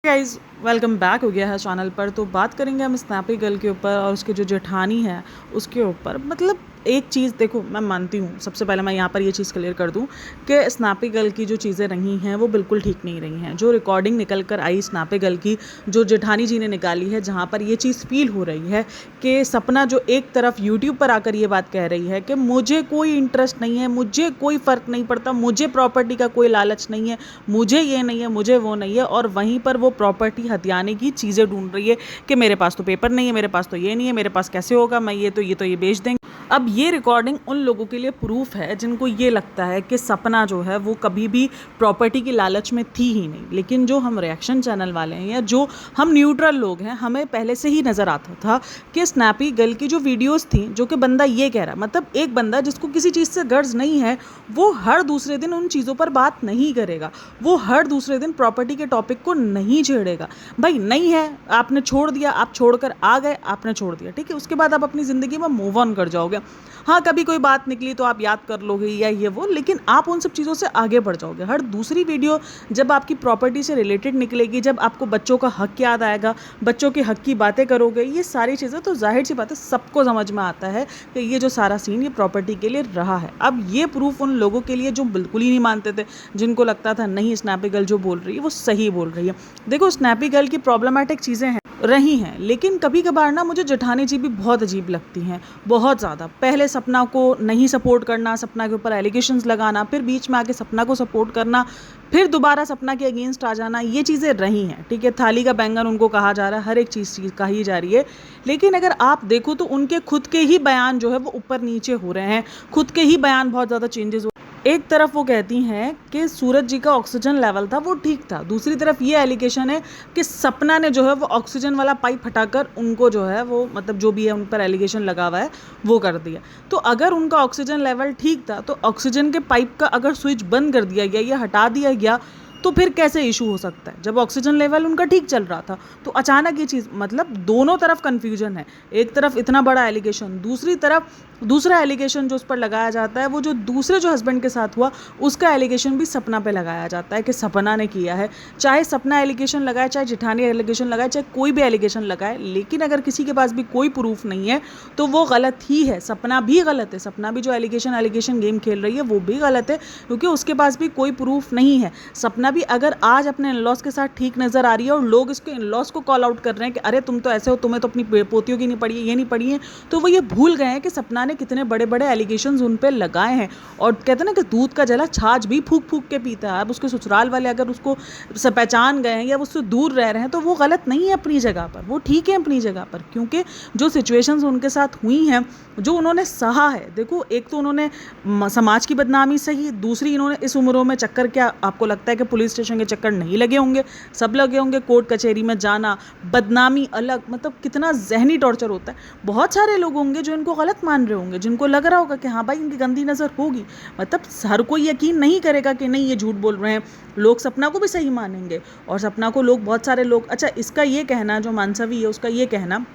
Guys, welcome back हो गया है चैनल पर। तो बात करेंगे हम स्नैपी गर्ल के ऊपर और उसके जो जेठानी है उसके ऊपर। मतलब एक चीज़ देखो, मैं मानती हूँ, सबसे पहले मैं यहाँ पर ये चीज़ क्लियर कर दूँ कि स्नैपी गर्ल की जो चीज़ें रही हैं वो बिल्कुल ठीक नहीं रही हैं। जो रिकॉर्डिंग निकल कर आई स्नैपी गर्ल की, जो जेठानी जी ने निकाली है, जहाँ पर ये चीज़ फील हो रही है कि सपना जो एक तरफ यूट्यूब पर आकर ये बात कह रही है कि मुझे कोई इंटरेस्ट नहीं है, मुझे कोई फ़र्क नहीं पड़ता, मुझे प्रॉपर्टी का कोई लालच नहीं है, मुझे ये नहीं है, मुझे वो नहीं है, और वहीं पर वो प्रॉपर्टी हथियाने की चीज़ें ढूंढ रही है कि मेरे पास तो पेपर नहीं है, मेरे पास तो ये नहीं है, मेरे पास कैसे होगा, मैं ये बेच देंगे। अब ये रिकॉर्डिंग उन लोगों के लिए प्रूफ है जिनको ये लगता है कि सपना जो है वो कभी भी प्रॉपर्टी की लालच में थी ही नहीं। लेकिन जो हम रिएक्शन चैनल वाले हैं या जो हम न्यूट्रल लोग हैं, हमें पहले से ही नज़र आता था कि स्नैपी गर्ल की जो वीडियोस थी, जो कि बंदा ये कह रहा, मतलब एक बंदा जिसको किसी चीज़ से गर्ज नहीं है, वो हर दूसरे दिन उन चीज़ों पर बात नहीं करेगा, वो हर दूसरे दिन प्रॉपर्टी के टॉपिक को नहीं छेड़ेगा। भाई नहीं है, आपने छोड़ दिया, आप छोड़कर आ गए, आपने छोड़ दिया, ठीक है, उसके बाद आप अपनी ज़िंदगी में मूव ऑन कर जाओगे। हाँ, कभी कोई बात निकली तो आप याद कर लोगे या ये वो, लेकिन आप उन सब चीज़ों से आगे बढ़ जाओगे। हर दूसरी वीडियो जब आपकी प्रॉपर्टी से रिलेटेड निकलेगी, जब आपको बच्चों का हक याद आएगा, बच्चों के हक की बातें करोगे, ये सारी चीज़ें, तो जाहिर सी बात है सबको समझ में आता है कि ये जो सारा सीन ये प्रॉपर्टी के लिए रहा है। अब ये प्रूफ उन लोगों के लिए जो बिल्कुल ही नहीं मानते थे, जिनको लगता था नहीं स्नैपी गर्ल जो बोल रही है वो सही बोल रही है। देखो, स्नैपी गर्ल की प्रॉब्लमैटिक चीज़ें हैं रही हैं, लेकिन कभी कभार ना मुझे जेठानी जी भी बहुत अजीब लगती हैं, बहुत ज़्यादा। पहले सपना को नहीं सपोर्ट करना, सपना के ऊपर एलिगेशंस लगाना, फिर बीच में आके सपना को सपोर्ट करना, फिर दोबारा सपना के अगेंस्ट आ जाना, ये चीज़ें रही हैं। ठीक है, थाली का बैंगन उनको कहा जा रहा है, हर एक चीज़ कही जा रही है, लेकिन अगर आप देखो तो उनके खुद के ही बयान जो है वो ऊपर नीचे हो रहे हैं, खुद के ही बयान बहुत ज़्यादा चेंजेस हो। एक तरफ वो कहती हैं कि सूरज जी का ऑक्सीजन लेवल था वो ठीक था, दूसरी तरफ ये एलिगेशन है कि सपना ने जो है वो ऑक्सीजन वाला पाइप हटाकर उनको जो है वो, मतलब जो भी है उन पर एलिगेशन लगा हुआ है वो कर दिया। तो अगर उनका ऑक्सीजन लेवल ठीक था तो ऑक्सीजन के पाइप का अगर स्विच बंद कर दिया गया या हटा दिया गया तो फिर कैसे इशू हो सकता है, जब ऑक्सीजन लेवल उनका ठीक चल रहा था। तो अचानक ये चीज़, मतलब दोनों तरफ कन्फ्यूजन है। एक तरफ इतना बड़ा एलिगेशन, दूसरी तरफ दूसरा एलिगेशन जो उस पर लगाया जाता है, वो जो दूसरे जो हस्बैंड के साथ हुआ उसका एलिगेशन भी सपना पे लगाया जाता है कि सपना ने किया है। चाहे सपना एलिगेशन लगाए, चाहे जेठानी एलिगेशन लगाए, चाहे कोई भी एलिगेशन लगाए, लेकिन अगर किसी के पास भी कोई प्रूफ नहीं है तो वो गलत ही है। सपना भी गलत है, सपना भी जो एलिगेशन गेम खेल रही है वो भी गलत है, क्योंकि उसके पास भी कोई प्रूफ नहीं है। सपना भी अगर आज अपने इनलॉज के साथ ठीक नज़र आ रही है और लोग इसके इनलॉज को कॉल आउट कर रहे हैं कि अरे तुम तो ऐसे हो, तुम्हें तो अपनी पोतियों की नहीं पड़ी है, ये नहीं पड़ी है, तो वो ये भूल गए हैं कि सपना ने कितने बड़े बड़े एलिगेशंस उन पे लगाए हैं। और कहते हैं ना कि दूध का जला छाछ भी फूक फूक के पीता है। अब उसके ससुराल वाले अगर उसको पहचान गए हैं या उससे दूर रह रहे हैं तो वो गलत नहीं है अपनी जगह पर, वो ठीक है अपनी जगह पर, क्योंकि जो सिचुएशंस उनके साथ हुई हैं, जो उन्होंने सहा है। देखो, एक तो उन्होंने समाज की बदनामी सही, दूसरी इन्होंने इस उम्रों में चक्कर, क्या आपको लगता है कि पुलिस स्टेशन के चक्कर नहीं लगे होंगे? सब लगे होंगे। कोर्ट कचहरी में जाना, बदनामी अलग, मतलब कितना जहनी टॉर्चर होता है। बहुत सारे लोग होंगे जो इनको गलत मान रहे होंगे, जिनको लग रहा होगा कि हाँ भाई इनकी गंदी नज़र होगी। मतलब हर कोई यकीन नहीं करेगा कि नहीं ये झूठ बोल रहे हैं, लोग सपना को भी सही मानेंगे। और सपना को लोग, बहुत सारे लोग, अच्छा इसका ये कहना, जो मानसवी है उसका ये कहना,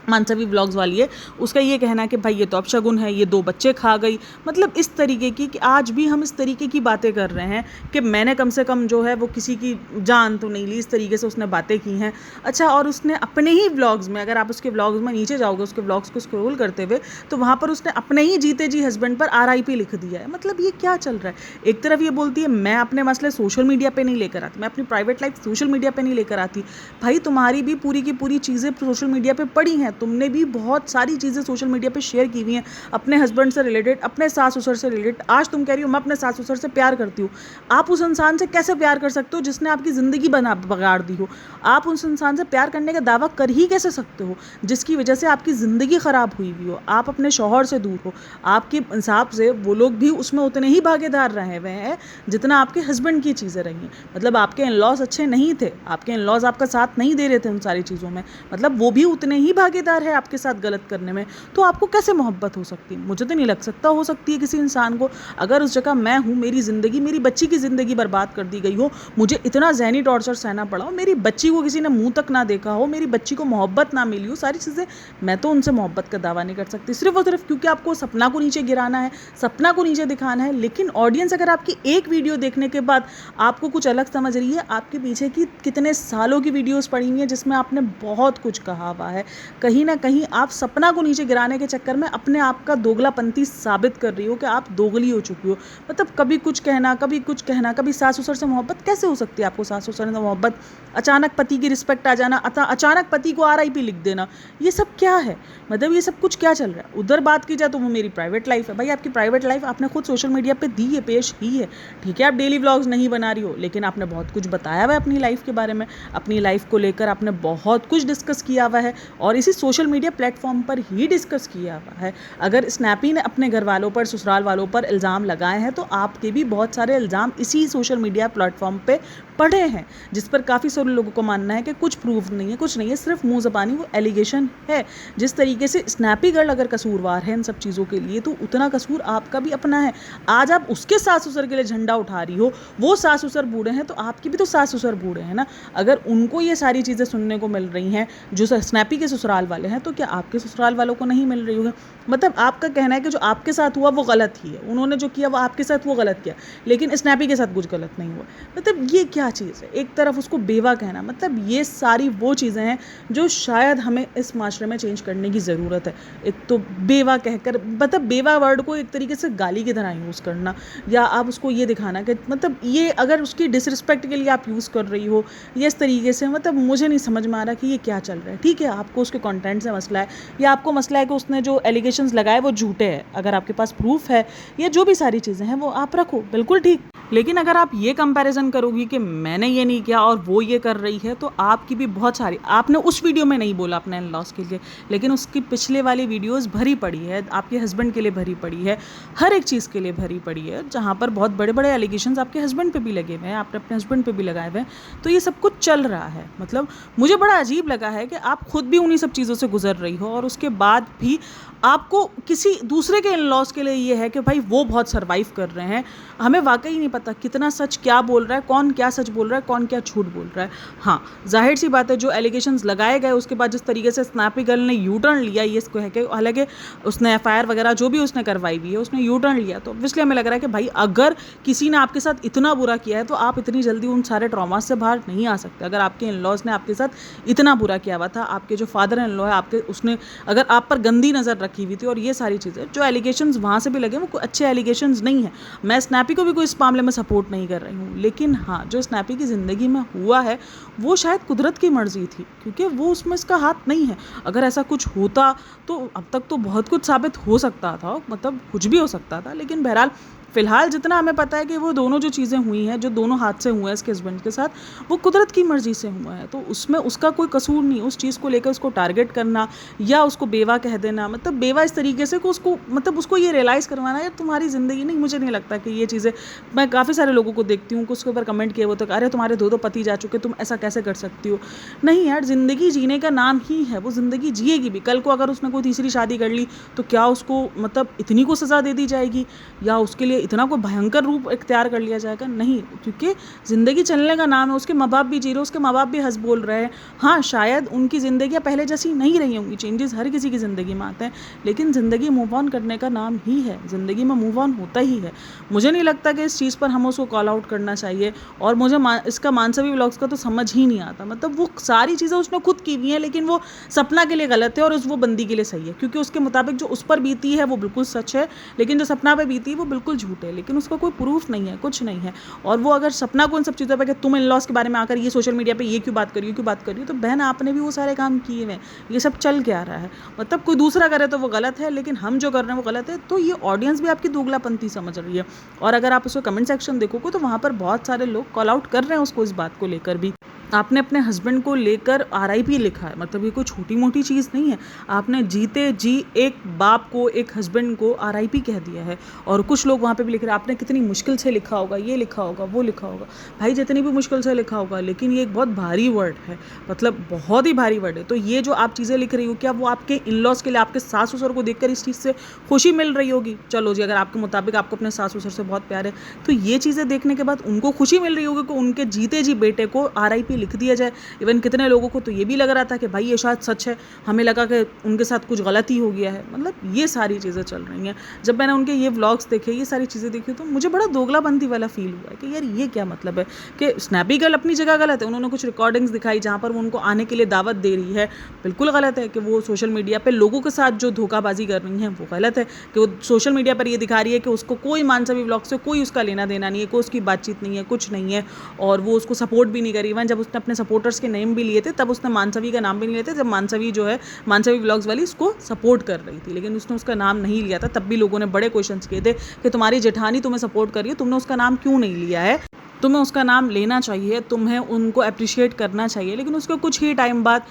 मानसवी व्लॉग्स वाली है, उसका ये कहना है कि भाई ये तो अपशगुन है, ये 2 बच्चे खा गई। मतलब इस तरीके की, कि आज भी हम इस तरीके की बातें कर रहे हैं कि मैंने कम से कम जो है वो किसी की जान तो नहीं ली, इस तरीके से उसने बातें की हैं। अच्छा, और उसने अपने ही व्लॉग्स में, अगर आप उसके व्लॉग्स में नीचे जाओगे, उसके व्लॉग्स को स्क्रॉल करते हुए, तो वहाँ पर उसने अपने ही जीते जी हस्बैंड पर RIP लिख दिया है। मतलब ये क्या चल रहा है? एक तरफ ये बोलती है मैं अपने मसले सोशल मीडिया पर नहीं लेकर आती, मैं अपनी प्राइवेट लाइफ सोशल मीडिया पर नहीं लेकर आती। भाई तुम्हारी भी पूरी की पूरी चीज़ें सोशल मीडिया पर पड़ी हैं, तुमने भी बहुत सारी चीज़ें सोशल मीडिया पे शेयर की हुई हैं, अपने हस्बैंड से रिलेटेड, अपने सास ससुर से रिलेटेड। आज तुम कह रही हो मैं अपने सास ससुर से प्यार करती हूँ। आप उस इंसान से कैसे प्यार कर सकते हो जिसने आपकी ज़िंदगी बिगाड़ दी हो? आप उस इंसान से प्यार करने का दावा कर ही कैसे सकते हो जिसकी वजह से आपकी ज़िंदगी ख़राब हुई हुई हो? आप अपने शौहर से दूर हो, आपके हिसाब से वो लोग भी उसमें उतने ही भागीदार रहे हुए हैं जितना आपके हस्बैंड की चीज़ें रही। मतलब आपके इन लॉज अच्छे नहीं थे, आपके इन लॉज आपका साथ नहीं दे रहे थे उन सारी चीज़ों में, मतलब वो भी उतने ही भागीदार भागीदार है आपके साथ गलत करने में, तो आपको कैसे मोहब्बत हो सकती है? मुझे तो नहीं लग सकता हो सकती है किसी इंसान को। अगर उस जगह मैं हूँ, मेरी ज़िंदगी, मेरी बच्ची की ज़िंदगी बर्बाद कर दी गई हो, मुझे इतना ज़हनी टॉर्चर सहना पड़ा हो, मेरी बच्ची को किसी ने मुँह तक ना देखा हो, मेरी बच्ची को मोहब्बत ना मिली हो, सारी चीज़ें, मैं तो उनसे मोहब्बत का दावा नहीं कर सकती, सिर्फ़ और सिर्फ क्योंकि आपको सपना को नीचे गिराना है, सपना को नीचे दिखाना है। लेकिन ऑडियंस अगर आपकी एक वीडियो देखने के बाद आपको कुछ अलग समझ रही है, आपके पीछे की कितने सालों की वीडियोस पड़ी हुई हैं जिसमें आपने बहुत कुछ कहा हुआ है, कहीं ना कहीं आप सपना को नीचे गिराने के चक्कर में अपने आप का दोगलापंती साबित कर रही हो कि आप दोगली हो चुकी हो। मतलब कभी कुछ कहना, कभी कुछ कहना, कभी सास ससुर से मोहब्बत कैसे हो सकती है आपको? सास ससुर से मोहब्बत, अचानक पति की रिस्पेक्ट आ जाना, अचानक पति को RIP लिख देना, ये सब क्या है? मतलब ये सब कुछ क्या चल रहा है? उधर बात की जाए तो वो मेरी प्राइवेट लाइफ है। भाई आपकी प्राइवेट लाइफ आपने खुद सोशल मीडिया पे दी है, पेश की है। ठीक है, आप डेली व्लॉग्स नहीं बना रही हो, लेकिन आपने बहुत कुछ बताया हुआ है अपनी लाइफ के बारे में, अपनी लाइफ को लेकर आपने बहुत कुछ डिस्कस किया हुआ है और इसी सोशल मीडिया प्लेटफॉर्म पर ही डिस्कस किया हुआ है। अगर स्नैपी ने अपने घर वालों पर, ससुराल वालों पर इल्ज़ाम लगाए हैं, तो आपके भी बहुत सारे इल्ज़ाम इसी सोशल मीडिया प्लेटफॉर्म पे पढ़े हैं, जिस पर काफ़ी सारे लोगों को मानना है कि कुछ प्रूफ नहीं है, कुछ नहीं है, सिर्फ मुंह ज़बानी वो एलिगेशन है। जिस तरीके से स्नैपी गर्ल अगर कसूरवार है इन सब चीज़ों के लिए, तो उतना कसूर आपका भी अपना है। आज आप उसके सास ससुर के लिए झंडा उठा रही हो, वो सास ससुर बूढ़े हैं तो आपकी भी तो सास ससुर बूढ़े हैं ना। अगर उनको ये सारी चीज़ें सुनने को मिल रही हैं जो स्नैपी के ससुराल वाले हैं, तो क्या आपके ससुराल वालों को नहीं मिल रही होगी? मतलब आपका कहना है कि जो आपके साथ हुआ वो गलत ही है, उन्होंने जो किया वो आपके साथ वो गलत किया, लेकिन स्नैपी के साथ कुछ गलत नहीं हुआ। मतलब ये क्या चीज़ है? एक तरफ उसको बेवा कहना, मतलब ये सारी वो चीज़ें हैं जो शायद हमें इस माशरे में चेंज करने की ज़रूरत है। एक तो बेवा कहकर, मतलब बेवा वर्ड को एक तरीके से गाली की तरह यूज़ करना, या आप उसको ये दिखाना कि मतलब ये अगर उसकी डिसरिस्पेक्ट के लिए आप यूज़ कर रही हो ये इस तरीके से, मतलब मुझे नहीं समझ में आ रहा कि ये क्या चल रहा है। ठीक है, आपको उसके कंटेंट से मसला है, या आपको मसला है कि उसने जो एलिगेशंस लगाए वो झूठे हैं, अगर आपके पास प्रूफ है, या जो भी सारी चीज़ें हैं वो आप रखो, बिल्कुल ठीक। लेकिन अगर आप ये कंपैरिजन करोगी कि मैंने ये नहीं किया और वो ये कर रही है, तो आपकी भी बहुत सारी, आपने उस वीडियो में नहीं बोला अपने इन-लॉज के लिए, लेकिन उसकी पिछले वाली वीडियोस भरी पड़ी है, आपके हस्बैंड के लिए भरी पड़ी है, हर एक चीज़ के लिए भरी पड़ी है, जहाँ पर बहुत बड़े बड़े एलिगेशंस आपके हस्बैंड पे भी लगे हुए हैं, आपने अपने हस्बैंड पे भी लगाए हुए हैं। तो ये सब कुछ चल रहा है। मतलब मुझे बड़ा अजीब लगा है कि आप खुद भी उन्हीं सब चीज़ों से गुजर रही हो और उसके बाद भी आपको किसी दूसरे के इन-लॉज के लिए ये है कि भाई वो बहुत सर्वाइव कर रहे हैं। हमें वाकई नहीं पता कितना सच क्या बोल रहा है, कौन क्या सच बोल रहा है, कौन क्या झूठ बोल रहा है। हाँ, जाहिर सी बात है, जो एलिगेशंस लगाए गए उसके बाद जिस तरीके से स्नैपी गर्ल ने यू टर्न लिया, ये इसको है कि हालांकि उसने FIR वगैरह जो भी उसने करवाई हुई है उसने यू टर्न लिया, तो इसलिए हमें लग रहा है कि भाई अगर किसी ने आपके साथ इतना बुरा किया है तो आप इतनी जल्दी उन सारे ट्रॉमा से बाहर नहीं आ सकते। अगर आपके इन-लॉज ने आपके साथ इतना बुरा किया हुआ था, आपके जो फादर इन-लॉ है आपके, उसने अगर आप पर गंदी नज़र रखी हुई थी, और ये सारी चीज़ें जो एलिगेशंस वहाँ से भी लगे वो कोई अच्छे एलिगेशंस नहीं है। मैं स्नैपी को भी कोई इस मामले में सपोर्ट नहीं कर रही हूँ, लेकिन हाँ, जो स्नैपी की ज़िंदगी में हुआ है वो शायद कुदरत की मर्ज़ी थी, क्योंकि वो उसमें इसका हाथ नहीं है। अगर ऐसा कुछ होता तो अब तक तो बहुत कुछ साबित हो सकता था, मतलब कुछ भी हो सकता था, लेकिन बहरहाल फ़िलहाल जितना हमें पता है कि वो दोनों जो चीज़ें हुई हैं, जो दोनों हादसे हुए हैं इसके हस्बैंड के साथ, वो कुदरत की मर्ज़ी से हुआ है, तो उसमें उसका कोई कसूर नहीं। उस चीज़ को लेकर उसको टारगेट करना या उसको बेवा कह देना, मतलब बेवा इस तरीके से कि उसको, मतलब उसको ये रियलाइज़ करवाना यार तुम्हारी ज़िंदगी नहीं। मुझे नहीं लगता कि ये चीज़ें, मैं काफ़ी सारे लोगों को देखती हूँ कि उसके ऊपर कमेंट किए वो तो, अरे तुम्हारे दो पति जा चुके, तुम ऐसा कैसे कर सकती हो? नहीं यार, ज़िंदगी जीने का नाम ही है, वो ज़िंदगी जिएगी भी। कल को अगर उसने कोई तीसरी शादी कर ली तो क्या उसको मतलब इतनी को सज़ा दे दी जाएगी, या उसके लिए इतना कोई भयंकर रूप इख्तियार कर लिया जाएगा? नहीं, क्योंकि ज़िंदगी चलने का नाम है। उसके माँ बाप भी जी रहे, उसके माँ बाप भी हंस बोल रहे हैं। हाँ, शायद उनकी ज़िंदगियाँ पहले जैसी नहीं रही होंगी, चेंजेस हर किसी की ज़िंदगी में आते हैं, लेकिन ज़िंदगी मूव ऑन करने का नाम ही है, ज़िंदगी में मूव ऑन होता ही है। मुझे नहीं लगता कि इस चीज़ पर हमें उसको कॉल आउट करना चाहिए, और मुझे इसका मानसवी व्लॉग्स का तो समझ ही नहीं आता। मतलब वो सारी चीज़ें उसने खुद की हुई हैं, लेकिन वो सपना के लिए गलत है और वो बंदी के लिए सही है, क्योंकि उसके मुताबिक जो उस पर बीती है वो बिल्कुल सच है, लेकिन जो सपना पे बीती है वो बिल्कुल झूठ है, लेकिन उसका कोई प्रूफ नहीं है, कुछ नहीं है। और वो अगर सपना को इन सब चीज़ों पे कि तुम इन-लॉज के बारे में आकर ये सोशल मीडिया पे ये क्यों बात कर रही हो, क्यों बात कर रही हो, तो बहन आपने भी वो सारे काम किए हैं, ये सब चल क्या रहा है? मतलब कोई दूसरा करे तो वो गलत है, लेकिन हम जो कर रहे हैं वो गलत है, तो ये ऑडियंस भी आपकी दोगलापंती समझ रही है। और अगर आप उसको कमेंट सेक्शन देखोगे तो वहाँ पर बहुत सारे लोग कॉल आउट कर रहे हैं उसको इस बात को लेकर भी। आपने अपने हस्बैंड को लेकर आरआईपी लिखा है, मतलब ये कोई छोटी मोटी चीज़ नहीं है। आपने जीते जी एक बाप को, एक हस्बैंड को आरआईपी कह दिया है। और कुछ लोग वहाँ पे भी लिख रहे हैं आपने कितनी मुश्किल से लिखा होगा, ये लिखा होगा, वो लिखा होगा। भाई जितनी भी मुश्किल से लिखा होगा, लेकिन ये एक बहुत भारी वर्ड है, मतलब बहुत ही भारी वर्ड है। तो ये जो आप चीज़ें लिख रही हो, क्या वो आपके इन लॉज के लिए, आपके सास ससुर को देखकर इस चीज़ से खुशी मिल रही होगी? चलो जी, अगर आपके मुताबिक आपको अपने सास ससुर से बहुत प्यार है, तो ये चीज़ें देखने के बाद उनको खुशी मिल रही होगी कि उनके जीते जी बेटे को आरआईपी लिख दिया जाए। इवन कितने लोगों को तो ये भी लग रहा था कि भाई ये शायद सच है, हमें लगा कि उनके साथ कुछ गलती हो गया है। मतलब ये सारी चीज़ें चल रही हैं। जब मैंने उनके ये व्लॉग्स देखे, ये सारी चीज़ें देखी, तो मुझे बड़ा दोगलाबंदी वाला फील हुआ है कि यार ये क्या मतलब है कि स्नैपी गर्ल अपनी जगह गलत है। उन्होंने कुछ रिकॉर्डिंग्स दिखाई जहाँ पर वो उनको आने के लिए दावत दे रही है, बिल्कुल गलत है। कि वो सोशल मीडिया पर लोगों के साथ जो धोखाबाजी कर रही हैं वो गलत है। कि वो सोशल मीडिया पर ये दिखा रही है कि उसको कोई मानसवी व्लॉग से कोई उसका लेना देना नहीं है, कोई उसकी बातचीत नहीं है, कुछ नहीं है, और वो उसको सपोर्ट भी नहीं करी। इवन जब उसने अपने सपोर्टर्स के नेम भी लिए थे, तब उसने मानसवी का नाम भी नहीं लिया था, जब मानसवी जो है, मानसवी व्लॉग्स वाली उसको सपोर्ट कर रही थी, लेकिन उसने उसका नाम नहीं लिया था। तब भी लोगों ने बड़े क्वेश्चंस किए थे कि तुम्हारी जेठानी तुम्हें सपोर्ट कर रही है, तुमने उसका नाम क्यों नहीं लिया है? तुम्हें उसका नाम लेना चाहिए, तुम्हें उनको अप्रिशिएट करना चाहिए। लेकिन उसके कुछ ही टाइम बाद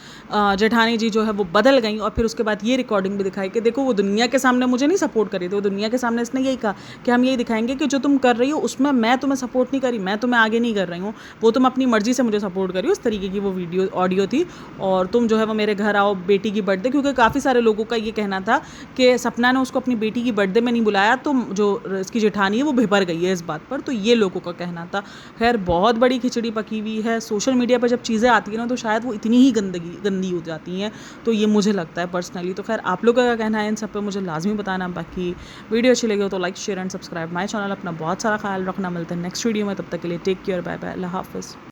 जेठानी जी जो है वो बदल गई, और फिर उसके बाद ये रिकॉर्डिंग भी दिखाई कि देखो वो दुनिया के सामने मुझे नहीं सपोर्ट कर रही थी, वो दुनिया के सामने इसने यही कहा कि हम यही दिखाएंगे कि जो तुम कर रही हो उसमें मैं तुम्हें सपोर्ट नहीं करी, मैं तुम्हें आगे नहीं कर रही हूँ, वो तुम अपनी मर्जी से मुझे सपोर्ट करी हो। उस तरीके की वो वीडियो ऑडियो थी। और तुम जो है वो मेरे घर आओ बेटी की बर्थडे, क्योंकि काफ़ी सारे लोगों का ये कहना था कि सपना ने उसको अपनी बेटी की बर्थडे में नहीं बुलाया, तो जो इसकी जेठानी है वो भिपर गई है इस बात पर। तो ये लोगों का कहना था। खैर बहुत बड़ी खिचड़ी पकी हुई है। सोशल मीडिया पर जब चीज़ें आती हैं ना, तो शायद वो इतनी ही गंदी हो जाती हैं, तो ये मुझे लगता है पर्सनली। तो खैर आप लोगों का क्या कहना है इन सब पे मुझे लाजमी बताना। बाकी वीडियो अच्छी लगी हो तो like share and subscribe my channel. अपना बहुत सारा ख्याल रखना। मिलते हैं नेक्स्ट वीडियो में, तब तक के लिए टेक केयर, बाय बाय, अल्लाह हाफिज़।